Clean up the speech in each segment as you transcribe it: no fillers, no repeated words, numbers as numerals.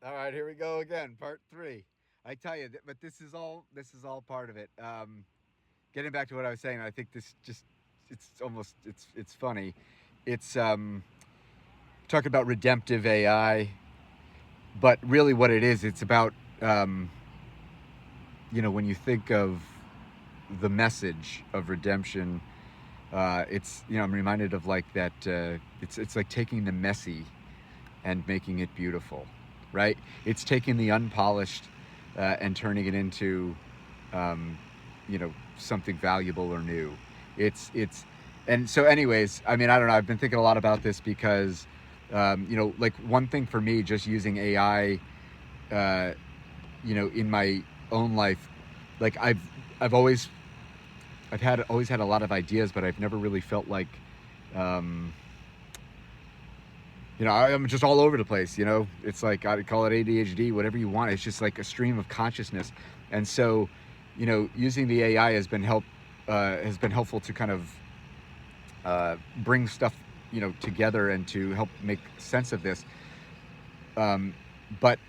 All right, here we go again, part three. I tell you, but this is all part of it. Getting back to what I was saying, I think this just it's funny. It's talking about redemptive AI, but really what it is, it's about um, when you think of the message of redemption, it's I'm reminded of like that. It's like taking the messy and making it beautiful, right? It's taking the unpolished and turning it into, something valuable or new. It's, and so, anyways, I mean, I don't know. I've been thinking a lot about this because, like one thing for me, just using AI, uh, in my own life, like I've always always had a lot of ideas, but I've never really felt like, um, I'm just all over the place. It's like I call it ADHD, whatever you want. It's just like a stream of consciousness, and so, using the AI has been helpful to kind of bring stuff together and to help make sense of this. Um, but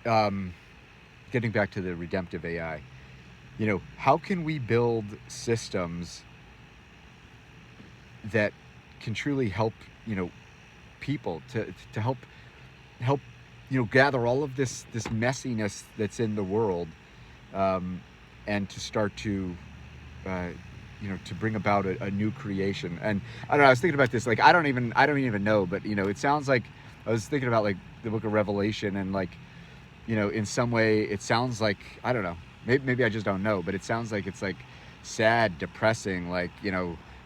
um, Getting back to the redemptive AI, how can we build systems that can truly help people to help gather all of this messiness that's in the world, um, and to start to uh, to bring about a new creation. And I don't know, I was thinking about this, like I don't even know, but it sounds like I was thinking about like the book of Revelation, and like in some way it sounds like, I don't know, maybe I just don't know, but it sounds like it's like sad, depressing, like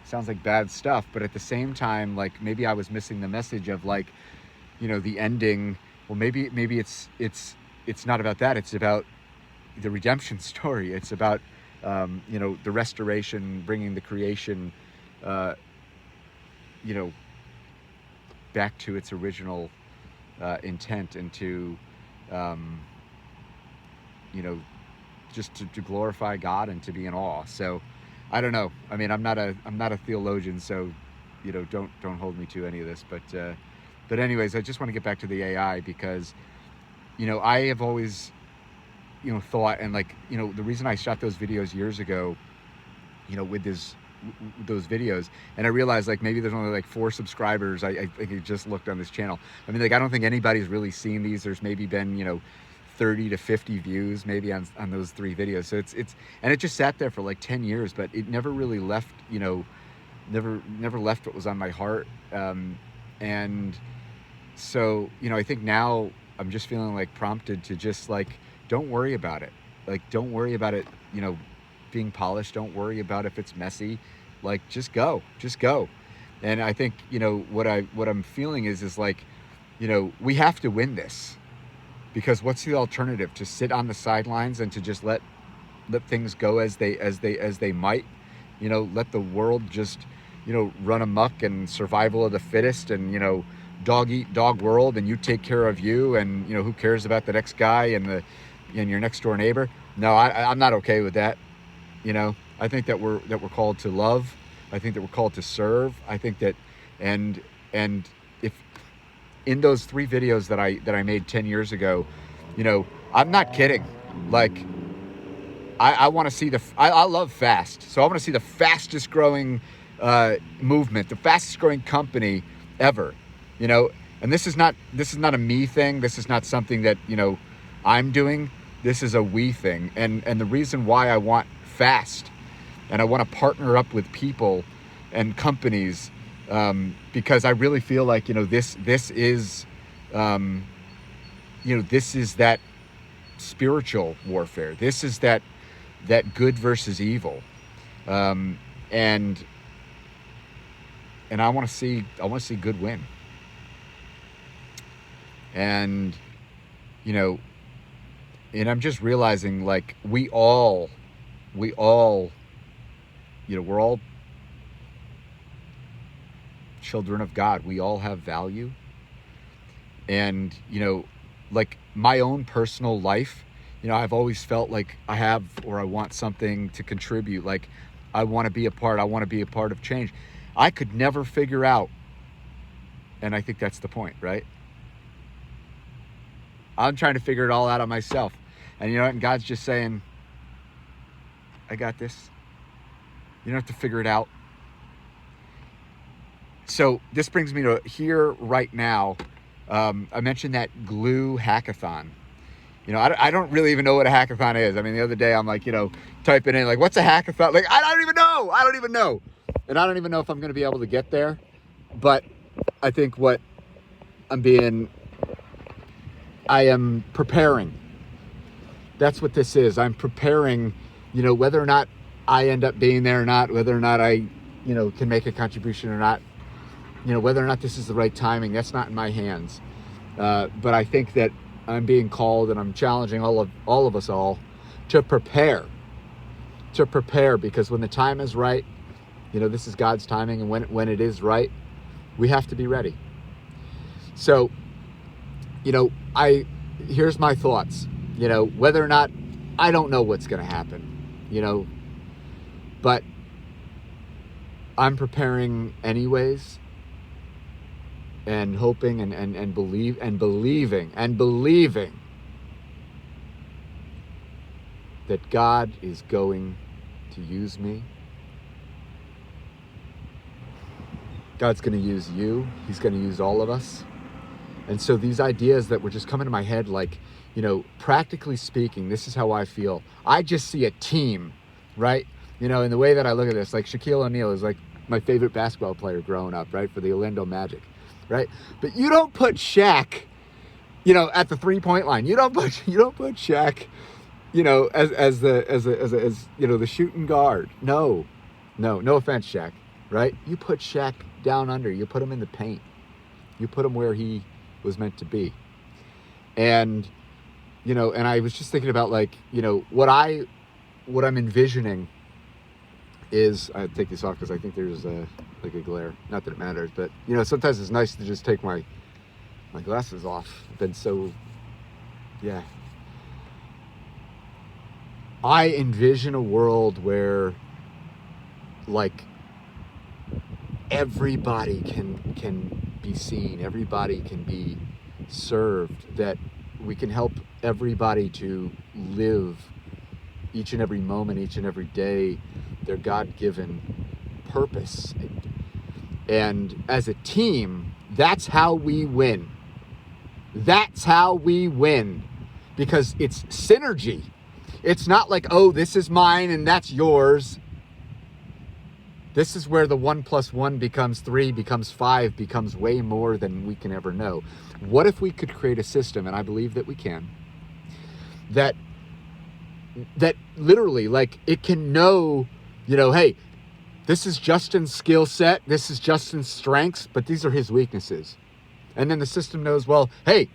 sounds like bad stuff. But at the same time, like maybe I was missing the message of like the ending. Well, maybe it's not about that. It's about the redemption story. It's about the restoration, bringing the creation, uh, you know back to its original intent, and to um, you know just to glorify God and to be in awe. So I don't know. I mean, I'm not a theologian, so don't hold me to any of this. But anyways, I just want to get back to the AI because I have always thought, and like the reason I shot those videos years ago, with those videos, and I realized like maybe there's only like 4 subscribers. I think I just looked on this channel. I mean, like I don't think anybody's really seen these. There's maybe been 30 to 50 views maybe on those 3 videos. So it's and it just sat there for like 10 years, but it never really left. Never left what was on my heart. And so I think now I'm just feeling like prompted to just like, don't worry about it. Like, don't worry about it. Being polished. Don't worry about if it's messy. Like, just go. And I think what I'm feeling is like, we have to win this, because what's the alternative? To sit on the sidelines and to just let things go as they might. Let the world just run amok, and survival of the fittest, and dog eat dog world, and you take care of you, and who cares about the next guy and your next door neighbor. No, I'm not okay with that. I think that we're called to love. I think that we're called to serve. I think that, and if in those 3 videos that I made 10 years ago, you know, I'm not kidding. Like, I want to see I love fast, so I want to see the fastest growing movement, the fastest growing company ever. You know, and this is not a me thing. This is not something that I'm doing. This is a we thing, and the reason why I want fast, and I want to partner up with people and companies, because I really feel like this is um, this is that spiritual warfare. This is that good versus evil, um, and I want to see good win. And you know and I'm just realizing, like, we all we're all children of God. We all have value. And like my own personal life, I've always felt like I have, or I want something to contribute. Like, I want to be a part of change. I could never figure out, and I think that's the point, right? I'm trying to figure it all out on myself. And you know what? And God's just saying, I got this. You don't have to figure it out. So this brings me to here right now. I mentioned that Glue hackathon. You know, I don't really even know what a hackathon is. I mean, the other day I'm like, you know, typing in like, what's a hackathon? Like, I don't even know. And I don't even know if I'm going to be able to get there. But I think I am preparing. That's what this is. I'm preparing, you know, whether or not I end up being there or not, whether or not I, you know, can make a contribution or not, you know, whether or not this is the right timing, that's not in my hands. But I think that I'm being called, and I'm challenging all of us all to prepare, because when the time is right, you know, this is God's timing, and when it is right, we have to be ready. So, you know, here's my thoughts. You know, whether or not, I don't know what's going to happen, you know, but I'm preparing anyways, and hoping and believing that God is going to use me. God's going to use you. He's going to use all of us. And so these ideas that were just coming to my head, like, you know, practically speaking, this is how I feel. I just see a team, right? You know, in the way that I look at this, like Shaquille O'Neal is like my favorite basketball player growing up, right? For the Orlando Magic, right? But you don't put Shaq, you know, at the 3-point line. You don't put Shaq, you know, as you know, the shooting guard. No offense, Shaq, right? You put Shaq down under. You put him in the paint. You put him where he was meant to be. And, you know, and I was just thinking about, like, you know, what I'm envisioning is, I take this off because I think there's like a glare. Not that it matters, but, you know, sometimes it's nice to just take my glasses off. I've been so, yeah. I envision a world where, like, everybody can be seen, everybody can be served, that we can help everybody to live each and every moment, each and every day, their God-given purpose. And as a team, that's how we win. That's how we win, because it's synergy. It's not like, oh, this is mine and that's yours. This is where the 1 + 1 becomes 3, becomes 5, becomes way more than we can ever know. What if we could create a system, and I believe that we can, that literally, like, it can know, you know, hey, this is Justin's skill set, this is Justin's strengths, but these are his weaknesses. And then the system knows, well, hey,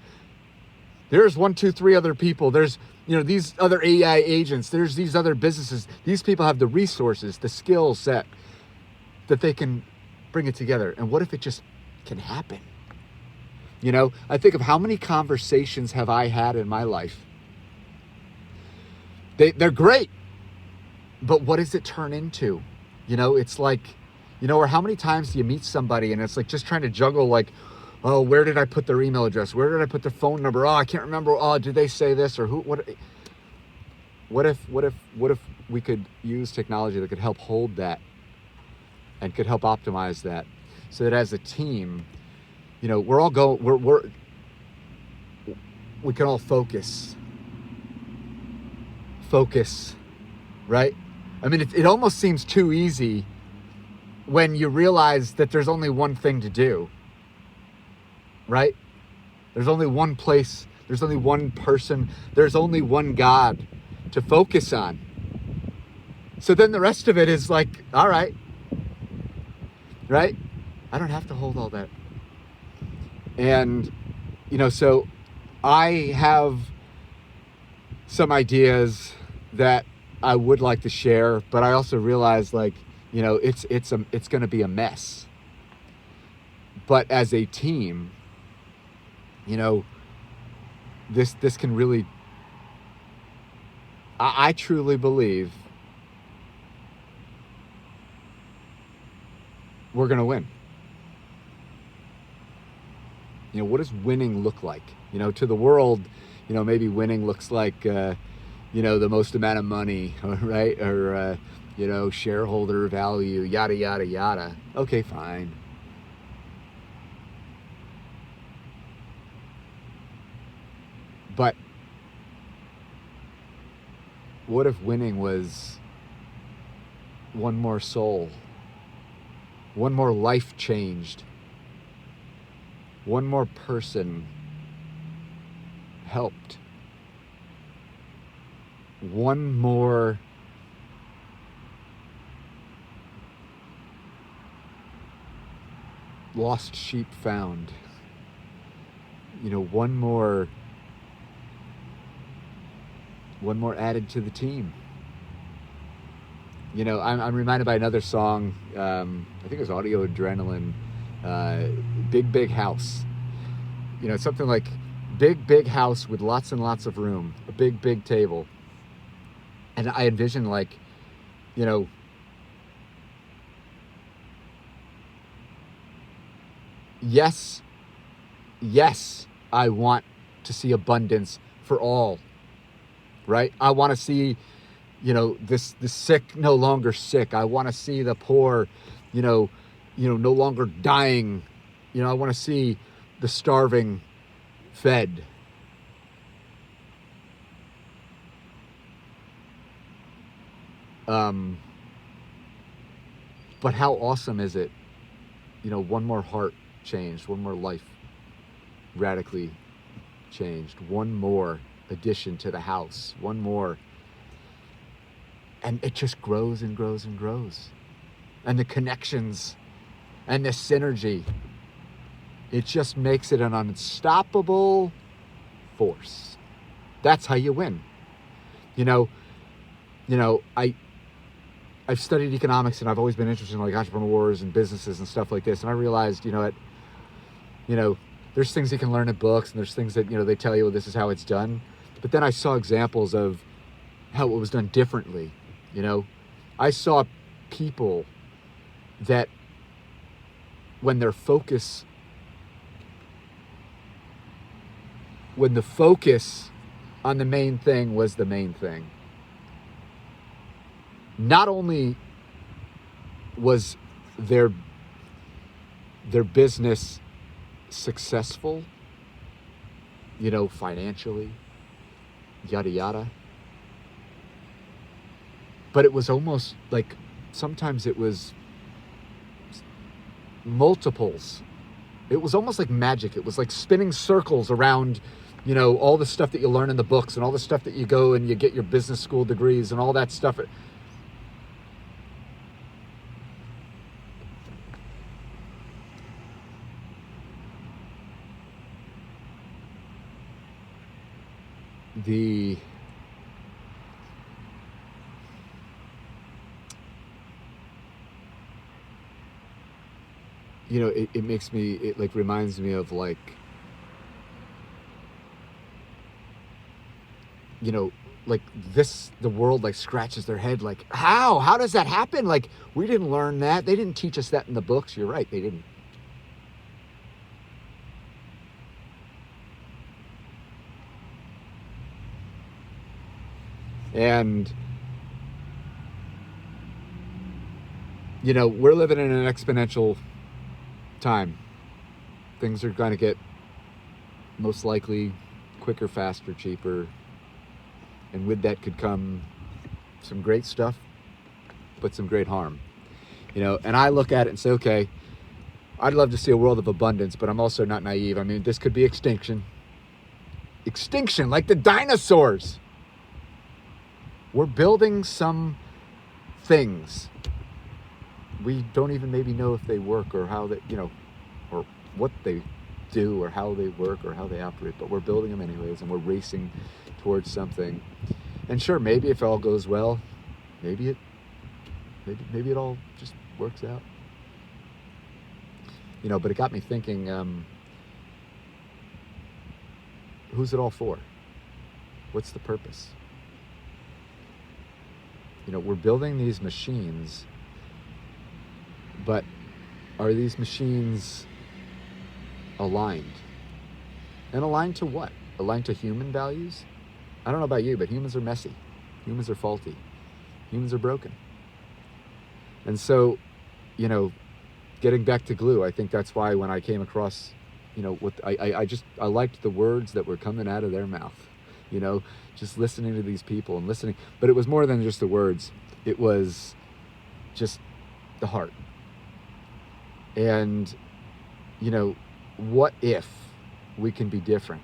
there's 1, 2, 3 other people, there's, you know, these other AI agents, there's these other businesses, these people have the resources, the skill set, that they can bring it together. And what if it just can happen? You know, I think of how many conversations have I had in my life. They're great, but what does it turn into? You know, it's like, you know, or how many times do you meet somebody and it's like just trying to juggle, like, oh, where did I put their email address? Where did I put their phone number? Oh, I can't remember. Oh, did they say this or who? What if we could use technology that could help hold that and could help optimize that, so that as a team, you know, we can all focus, right? I mean, it almost seems too easy when you realize that there's only one thing to do, right? There's only one place, there's only one person, there's only one God to focus on. So then the rest of it is like, all right? I don't have to hold all that. And, you know, so I have some ideas that I would like to share, but I also realize, like, you know, it's going to be a mess. But as a team, you know, this can really, I truly believe we're going to win. What does winning look like? To the world, maybe winning looks like, the most amount of money, right? Or, shareholder value, yada, yada, yada. Okay, fine. But what if winning was one more soul, one more life changed, one more person helped, one more lost sheep found, one more added to the team. I'm reminded by another song. I think it was Audio Adrenaline. Big Big House. Something like big house with lots and lots of room, a big table. And I envision yes, I want to see abundance for all, right? I want to see, the sick no longer sick. I want to see the poor, no longer dying. I want to see the starving fed. But how awesome is it? One more heart changed, one more life radically changed, one more addition to the house, one more. And it just grows and grows and grows. And the connections and the synergy, it just makes it an unstoppable force. That's how you win. I've studied economics, and I've always been interested in entrepreneurs and businesses and stuff like this. And I realized, there's things you can learn in books, and there's things that, they tell you, well, this is how it's done. But then I saw examples of how it was done differently. I saw people that when the focus on the main thing was the main thing, not only was their business successful, financially, yada yada, but it was almost like sometimes it was multiples. It was almost like magic. It was like spinning circles around, all the stuff that you learn in the books and all the stuff that you go and you get your business school degrees and all that stuff. It makes me, it reminds me of the world scratches their head how does that happen? We didn't learn that. They didn't teach us that in the books. You're right, they didn't. And we're living in an exponential time. Things are going to get most likely quicker, faster, cheaper, and with that could come some great stuff, but some great harm. And I look at it and say, okay, I'd love to see a world of abundance, but I'm also not naive. I mean, this could be extinction like the dinosaurs. We're building some things. We don't even maybe know if they work or how they, or what they do or how they work or how they operate, but we're building them anyways, and we're racing towards something. And sure, maybe if all goes well, maybe it all just works out. But it got me thinking, who's it all for? What's the purpose? We're building these machines, but are these machines aligned? And aligned to what? Aligned to human values? I don't know about you, but humans are messy. Humans are faulty. Humans are broken. And so, you know, getting back to glue, I think that's why when I came across, you know, what I liked the words that were coming out of their mouth, you know, just listening to these people and listening. But it was more than just the words. It was just the heart. And, you know, what if we can be different?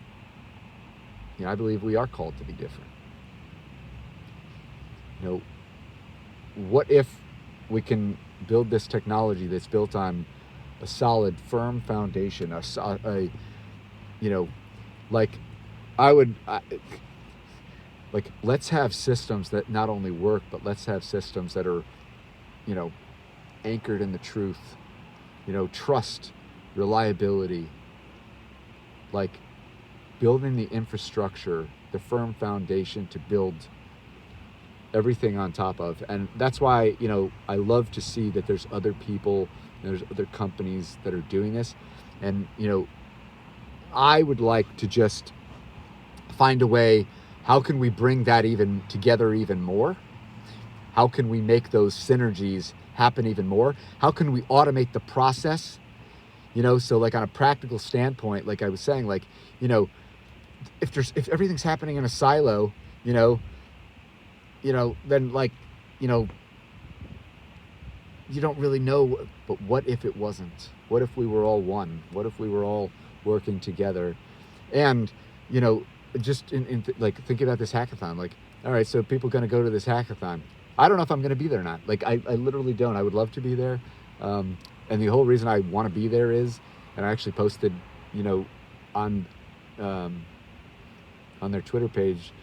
You know, I believe we are called to be different. You know, what if we can build this technology that's built on a solid, firm foundation, you know, like let's have systems that not only work, but let's have systems that are, you know, anchored in the truth, you know, trust, reliability, like building the infrastructure, the firm foundation to build everything on top of. And that's why, you know, I love to see that there's other people, there's other companies that are doing this. And, you know, I would like to just find a way, how can we bring that even together even more? How can we make those synergies happen even more? How can we automate the process? You know, so like on a practical standpoint, like I was saying, like, you know, if everything's happening in a silo, you know, then like, you know, you don't really know, but what if it wasn't? What if we were all one? What if we were all working together? And, you know, just like thinking about this hackathon, like, all right, so people going to go to this hackathon. I don't know if I'm going to be there or not. Like, I literally don't. I would love to be there. And the whole reason I want to be there is, and I actually posted, you know, on their Twitter page,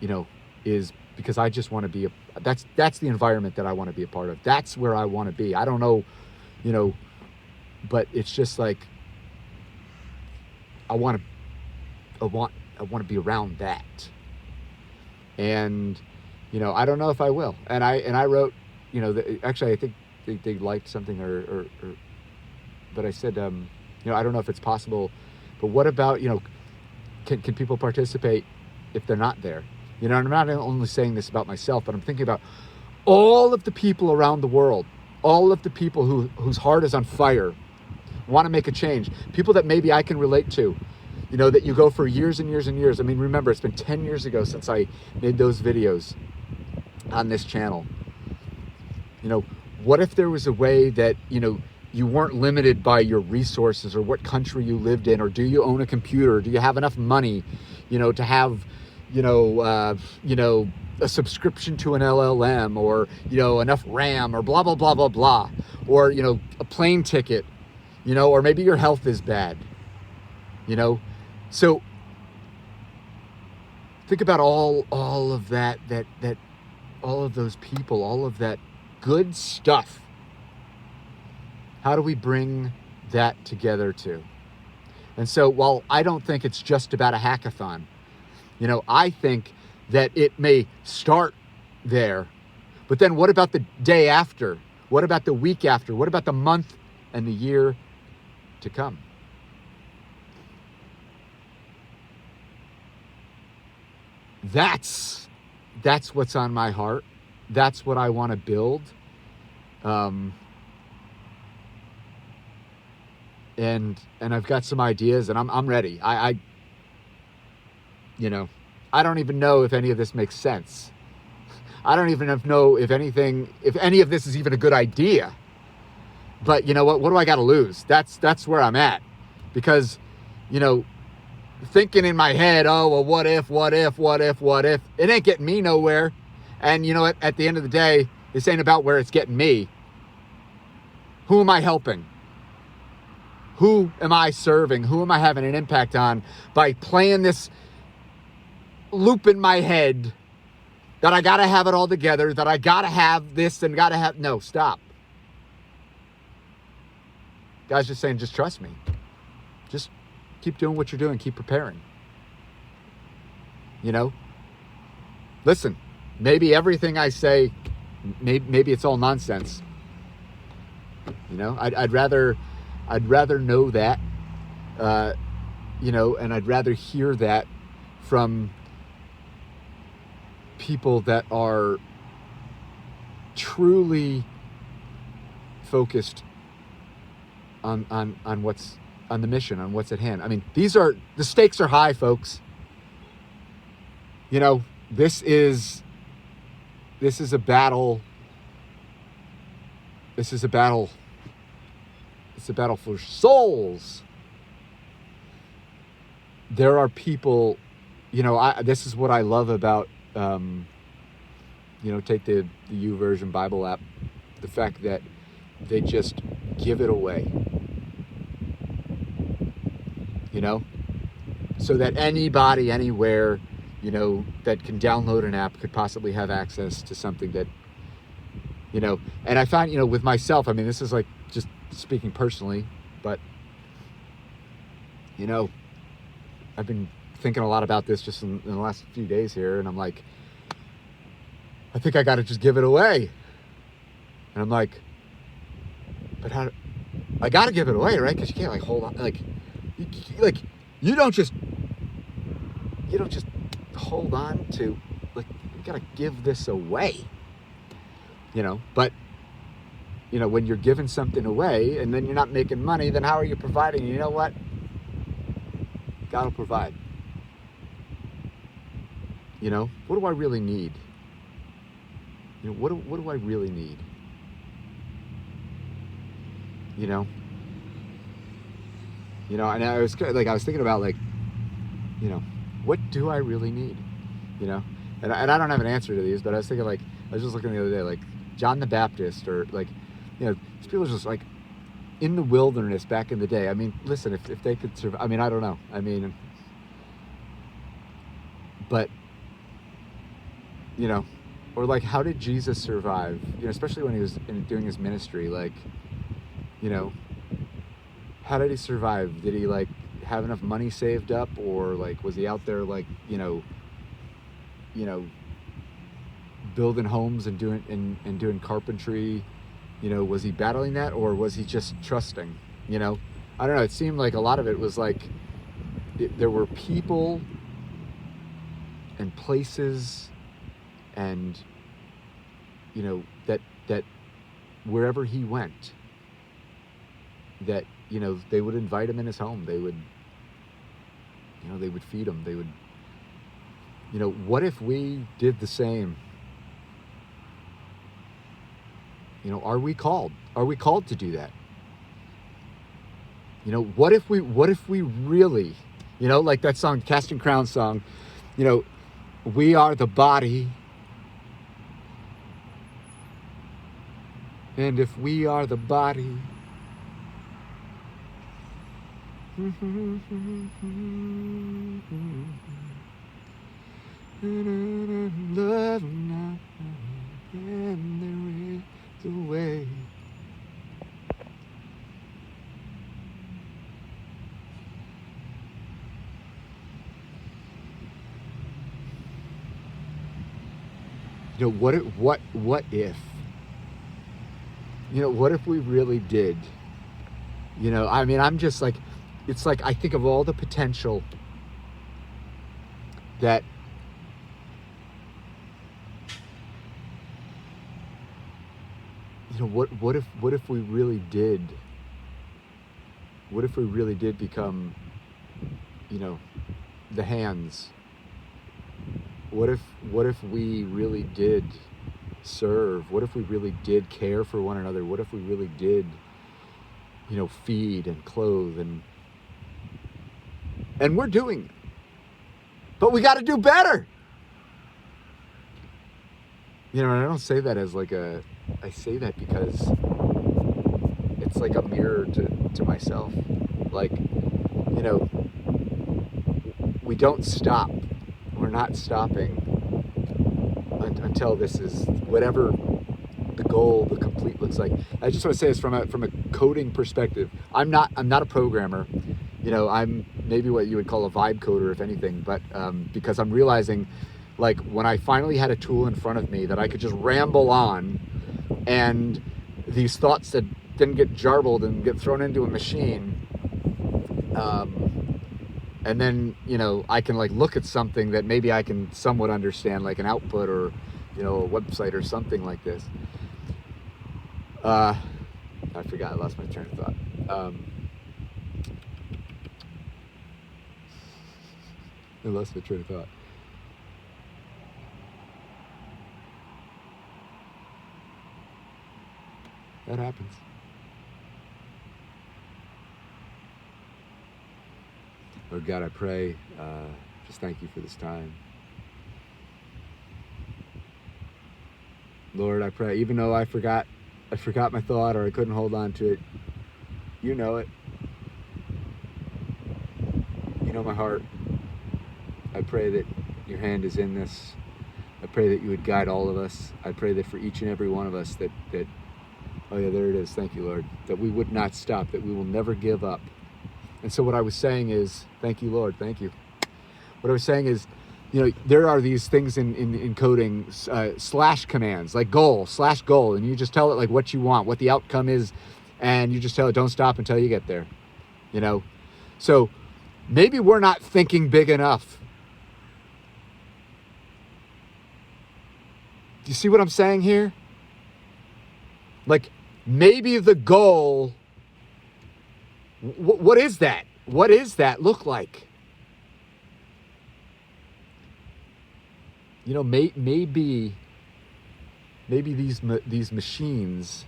you know, is because I just want to be that's the environment that I want to be a part of. That's where I want to be. I don't know, you know, but it's just like I want to be around that. And, you know, I don't know if I will. And I wrote, you know, actually I think they liked something or but I said, you know, I don't know if it's possible, but what about, you know, can people participate if they're not there? You know, and I'm not only saying this about myself, but I'm thinking about all of the people around the world, all of the people whose heart is on fire, want to make a change, people that maybe I can relate to, you know, that you go for years and years and years. I mean, remember, it's been 10 years ago since I made those videos on this channel. You know, what if there was a way that, you know, you weren't limited by your resources or what country you lived in, or do you own a computer? Do you have enough money, you know, to have, you know, a subscription to an LLM, or, you know, enough RAM, or blah, blah, blah, blah, blah, or, you know, a plane ticket, you know, or maybe your health is bad, you know? So think about all of that all of those people, all of that good stuff. How do we bring that together too? And so while I don't think it's just about a hackathon, you know, I think that it may start there, but then what about the day after? What about the week after? What about the month and the year to come? That's what's on my heart. That's what I want to build. And I've got some ideas, and I'm ready. I you know, I don't even know if any of this makes sense. I don't even know if any of this is even a good idea. But you know what do I got to lose? That's where I'm at. Because, you know, thinking in my head, oh, well, what if, it ain't getting me nowhere. And you know what, at the end of the day, this ain't about where it's getting me. Who am I helping? Who am I serving? Who am I having an impact on by playing this loop in my head that I gotta have it all together, that I gotta have this and gotta have, no, stop. God's just saying, just trust me. Just keep doing what you're doing, keep preparing. You know? Listen, maybe everything I say, maybe it's all nonsense. You know, I'd rather know that and I'd rather hear that from people that are truly focused on what's on the mission, on what's at hand. I mean, the stakes are high, folks. This is a battle. This is a battle. It's a battle for souls. There are people, this is what I love about, take the YouVersion Bible app, the fact that they just give it away, so that anybody, anywhere, that can download an app could possibly have access to something that, and I find, with myself, I mean, this is like just speaking personally, but, I've been thinking a lot about this just in the last few days here, and I'm like, I think I got to just give it away. And I'm like, but I got to give it away, right? Because you can't hold on, you don't just hold on to, you got to give this away, but, when you're giving something away and then you're not making money, then how are you providing? You know what? God will provide. What do I really need? What do I really need? And I was thinking about what do I really need? And I don't have an answer to these, but I was thinking I was just looking the other day, John the Baptist, or these people are just in the wilderness back in the day. I mean, listen, if they could survive, I mean, I don't know. I mean, but, or how did Jesus survive? Especially when he was doing his ministry, how did he survive? Did he have enough money saved up, or was he out there building homes and doing carpentry? Was he battling that, or was he just trusting? I don't know. It seemed like a lot of it was there were people and places and, that wherever he went, that, they would invite him in his home. They would, they would feed him. They would, what if we did the same? Are we called? Are we called to do that? What if we really, like that song, Casting Crowns song, we are the body. And if we are the body, love not, and there is a way. What if? What if we really did? I mean, I'm just it's I think of all the potential that, what if we really did? What if we really did become, the hands? What if we really did serve? What if we really did care for one another? What if we really did, feed and clothe, and we're doing it, but we got to do better. And I don't say that as I say that because it's a mirror to myself. We don't stop. We're not stopping until this is whatever the goal, the complete looks like. I just want to say this from a coding perspective. I'm not a programmer. I'm maybe what you would call a vibe coder, if anything. But because I'm realizing, when I finally had a tool in front of me that I could just ramble on, and these thoughts that didn't get jarbled and get thrown into a machine, and then, I can like look at something that maybe I can somewhat understand, like an output or, a website or something like this. I forgot, I lost my train of thought. I lost my train of thought. That happens. Lord God, I pray, just thank you for this time. Lord, I pray, even though I forgot my thought, or I couldn't hold on to it, you know it. You know my heart. I pray that your hand is in this. I pray that you would guide all of us. I pray that for each and every one of us that oh yeah, there it is. Thank you, Lord. That we would not stop, that we will never give up. And so what I was saying is, thank you, Lord, thank you. What I was saying is, there are these things in coding, slash commands, like goal, /goal, and you just tell it like what you want, what the outcome is, and you just tell it, don't stop until you get there, So maybe we're not thinking big enough. Do you see what I'm saying here? Like, maybe the goal, what is that? What does that look like? Maybe these machines,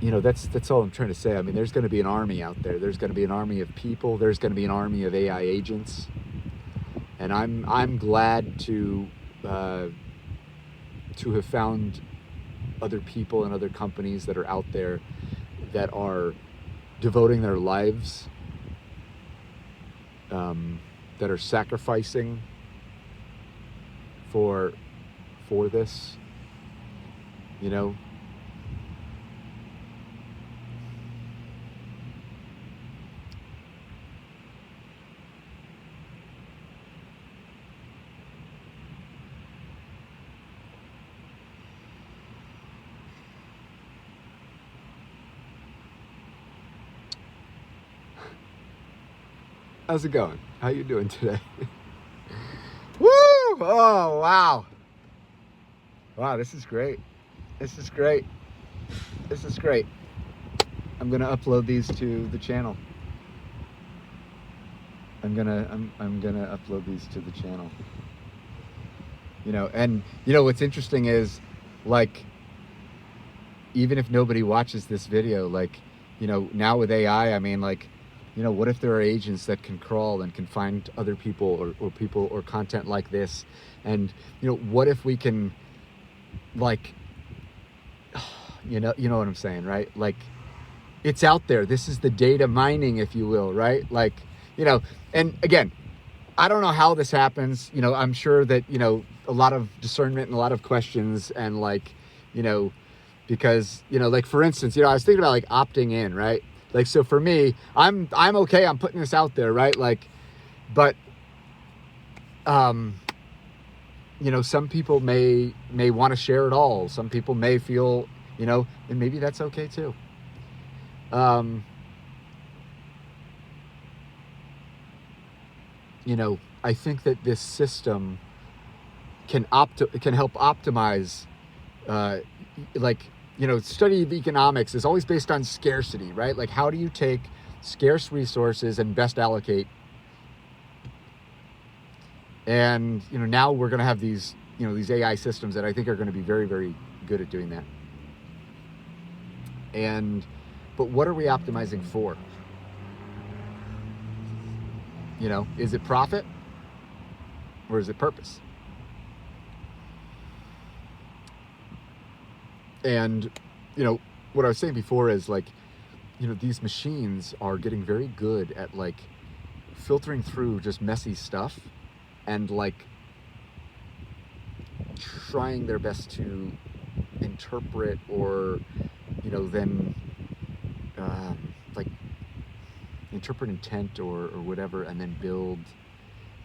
that's all I'm trying to say. I mean, there's going to be an army out there. There's going to be an army of people. There's going to be an army of AI agents, and I'm glad to have found other people and other companies that are out there that are devoting their lives, that are sacrificing for this, How's it going? How you doing today? Woo! Oh, wow. Wow, this is great. This is great. This is great. I'm going to upload these to the channel. I'm going to upload these to the channel. And what's interesting is, like, even if nobody watches this video, like, now with AI, I mean, like, what if there are agents that can crawl and can find other people or people or content like this? And, what if we can, like, you know what I'm saying, right? Like, it's out there. This is the data mining, if you will, right? Like, and again, I don't know how this happens. I'm sure that, a lot of discernment and a lot of questions and, like, because, like, for instance, I was thinking about, like, opting in, right? Like, so for me, I'm okay. I'm putting this out there, right? Like, but, some people may want to share it all. Some people may feel, and maybe that's okay too. I think that this system can help optimize, study of economics is always based on scarcity, right? Like, how do you take scarce resources and best allocate? And, now we're going to have these AI systems that I think are going to be very, very good at doing that. But what are we optimizing for? Is it profit or is it purpose? And, what I was saying before is, like, these machines are getting very good at, like, filtering through just messy stuff and, like, trying their best to interpret or, then, like, interpret intent or whatever, and then build.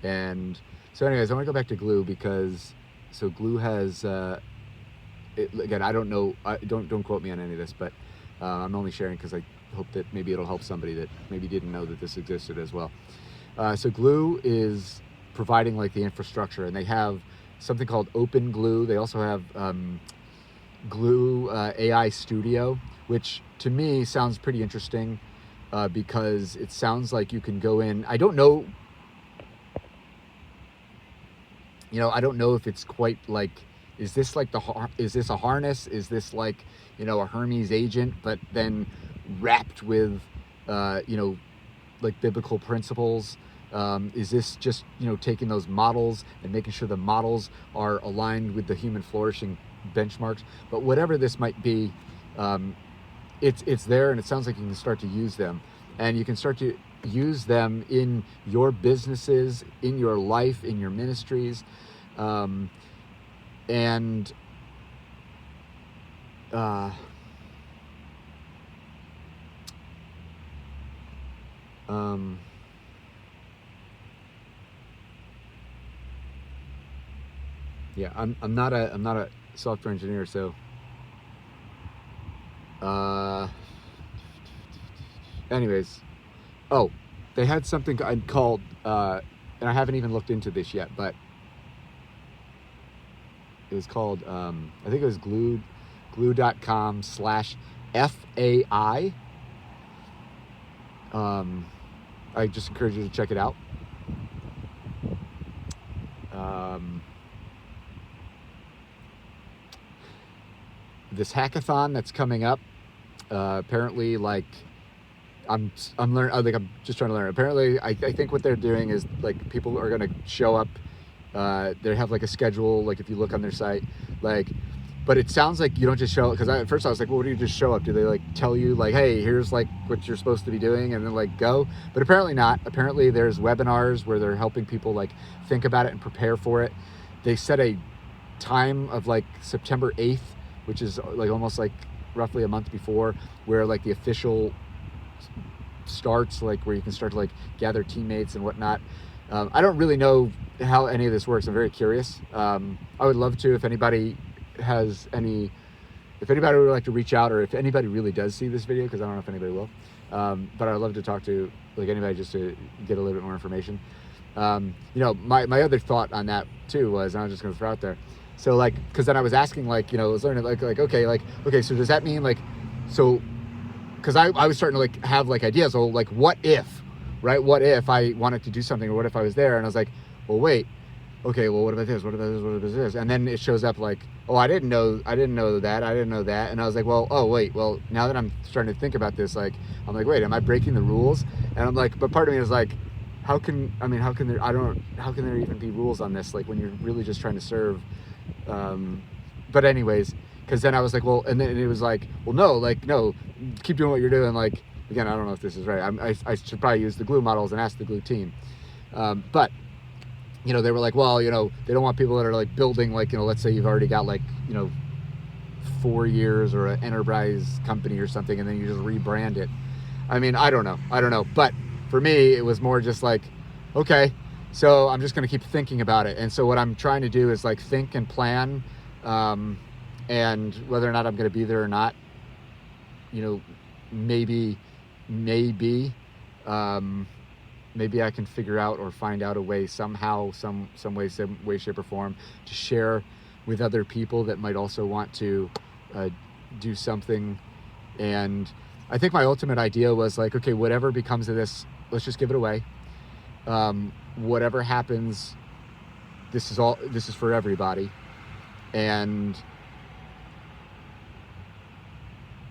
And so anyways, I want to go back to Glue because, so Glue has, again, I don't know, don't quote me on any of this, but I'm only sharing because hope that maybe it'll help somebody that maybe didn't know that this existed as well. So Glue is providing like the infrastructure, and they have something called Open Glue. They also have Glue AI Studio, which to me sounds pretty interesting because it sounds like you can go in. I don't know, I don't know if it's quite like, is this like is this a harness? Is this like, a Hermes agent, but then wrapped with, like biblical principles? Is this just, taking those models and making sure the models are aligned with the human flourishing benchmarks? But whatever this might be, it's there, and it sounds like you can start to use them, and you can start to use them in your businesses, in your life, in your ministries, and yeah, I'm not a software engineer, so anyways, oh, they had something called and I haven't even looked into this yet, but it was called I think it was glue.com/FAI. I just encourage you to check it out. This hackathon that's coming up, apparently, like, I'm learning. Like, I'm just trying to learn. Apparently, I think what they're doing is like people are gonna show up. They have like a schedule. Like if you look on their site, like, but it sounds like you don't just show up. Because at first I was like, well, what do you just show up? Do they like tell you like, hey, here's like what you're supposed to be doing, and then like go? But apparently not. Apparently there's webinars where they're helping people like think about it and prepare for it. They set a time of like September 8th, which is like almost like roughly a month before, where like the official starts, like where you can start to like gather teammates and whatnot. I don't really know how any of this works. I'm very curious. I would love to, if anybody has any, if anybody would like to reach out, or if anybody really does see this video, because I don't know if anybody will, but I'd love to talk to like anybody just to get a little bit more information. My other thought on that too was, and I'm just going to throw out there, so like, because then I was asking, like, I was learning like okay, so does that mean like, so because I was starting to like have like ideas, so like what if, right, what if I wanted to do something, or what if I was there and I was like, well, wait, okay, well, what about this, what about this, what about this, and then it shows up like, oh, I didn't know that, and I was like, well, oh wait, well, now that I'm starting to think about this, like, I'm like, wait, am I breaking the rules? And I'm like, but part of me is like, how can there even be rules on this, like when you're really just trying to serve? But anyways, because then I was like, well, and then it was like, well, no, keep doing what you're doing. Like, again, I don't know if this is right. I should probably use the Glue models and ask the Glue team. But, they were like, well, they don't want people that are like building, like, let's say you've already got like, 4 years or an enterprise company or something, and then you just rebrand it. I mean, I don't know. But for me, it was more just like, okay, so I'm just going to keep thinking about it. And so what I'm trying to do is like think and plan, and whether or not I'm going to be there or not, maybe I can figure out or find out a way somehow, some way, shape or form, to share with other people that might also want to do something. And I think my ultimate idea was like, okay, whatever becomes of this, let's just give it away. Whatever happens, this is for everybody. And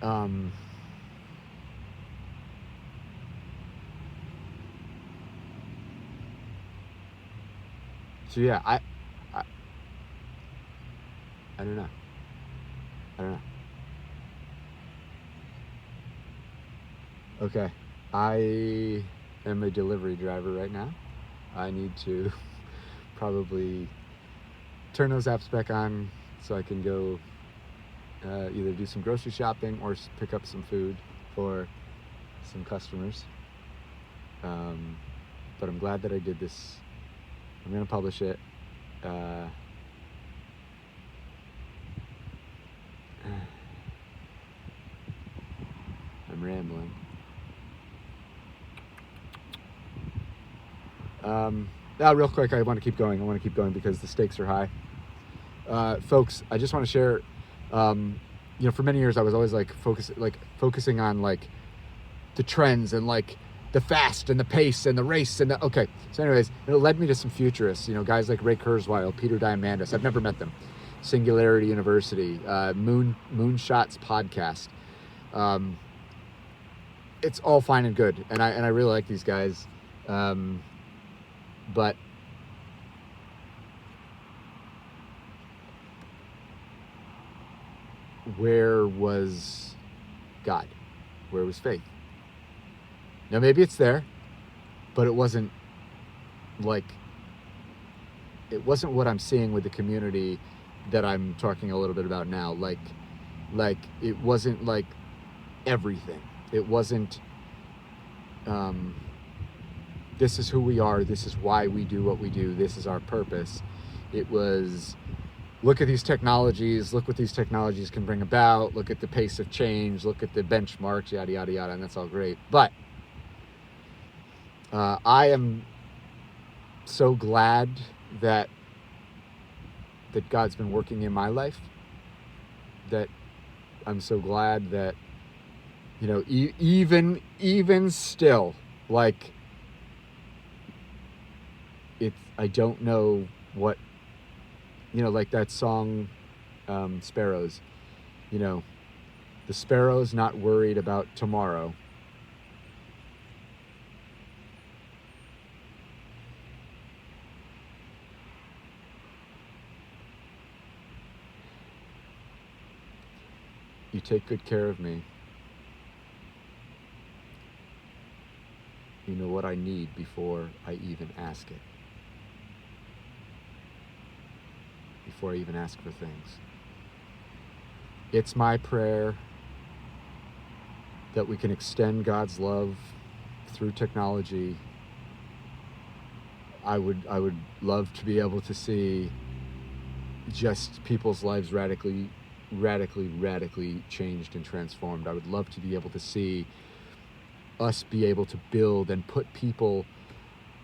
so yeah, I don't know. Okay, I am a delivery driver right now. I need to probably turn those apps back on so I can go either do some grocery shopping or pick up some food for some customers. But I'm glad that I did this. I'm going to publish it. I'm rambling. Real quick, I want to keep going because the stakes are high. Folks, I just want to share, for many years I was always focusing on like the trends and like the fast and the pace and the race and okay. So anyways, it led me to some futurists, guys like Ray Kurzweil, Peter Diamandis. I've never met them. Singularity University, Moonshots podcast. It's all fine and good, and I really like these guys, but where was God? Where was faith? Now maybe it's there, but it wasn't what I'm seeing with the community that I'm talking a little bit about now. Like it wasn't like everything. It wasn't, this is who we are. This is why we do what we do. This is our purpose. It was, look at these technologies. Look what these technologies can bring about. Look at the pace of change. Look at the benchmarks, yada, yada, yada. And that's all great. But I am so glad that God's been working in my life, that I'm so glad that, even still, like, I don't know what, like that song, Sparrows, the sparrow's not worried about tomorrow. You take good care of me. You know what I need before I even ask it. Before I even ask for things. It's my prayer that we can extend God's love through technology. I would love to be able to see just people's lives radically changed and transformed. I would love to be able to see us be able to build and put people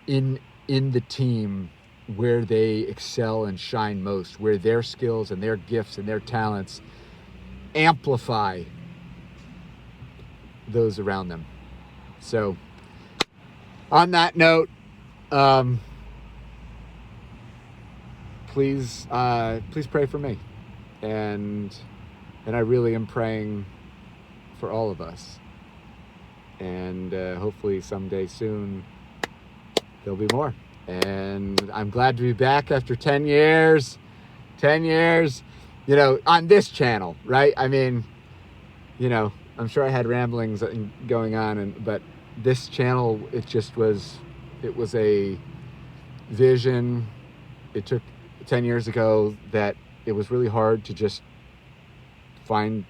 in the team where they excel and shine most, where their skills and their gifts and their talents amplify those around them. So on that note, please pray for me. And I really am praying for all of us. And hopefully someday soon there'll be more. And I'm glad to be back after 10 years. 10 years, on this channel, right? I mean, I'm sure I had ramblings going on, but this channel, it was a vision. It took 10 years ago that it was really hard to just find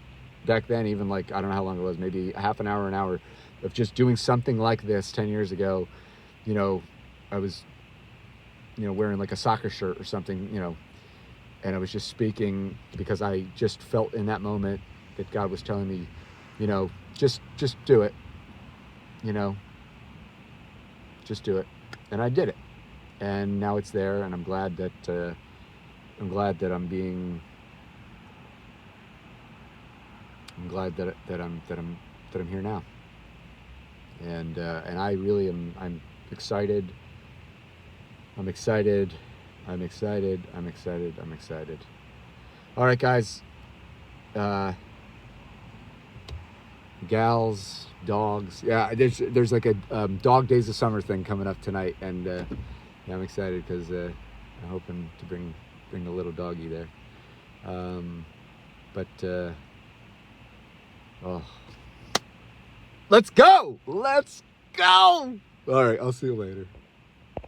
back then, even I don't know how long it was, maybe half an hour, of just doing something like this 10 years ago. I was, wearing a soccer shirt or something, and I was just speaking because I just felt in that moment that God was telling me, just do it, just do it. And I did it. And now it's there, and I'm glad that I'm glad that I'm here now. And I really am. I'm excited. I'm excited. All right, guys. Gals, dogs. Yeah, there's like a Dog Days of Summer thing coming up tonight, and I'm excited because I'm hoping to bring the little doggy there. Let's go! All right, I'll see you later.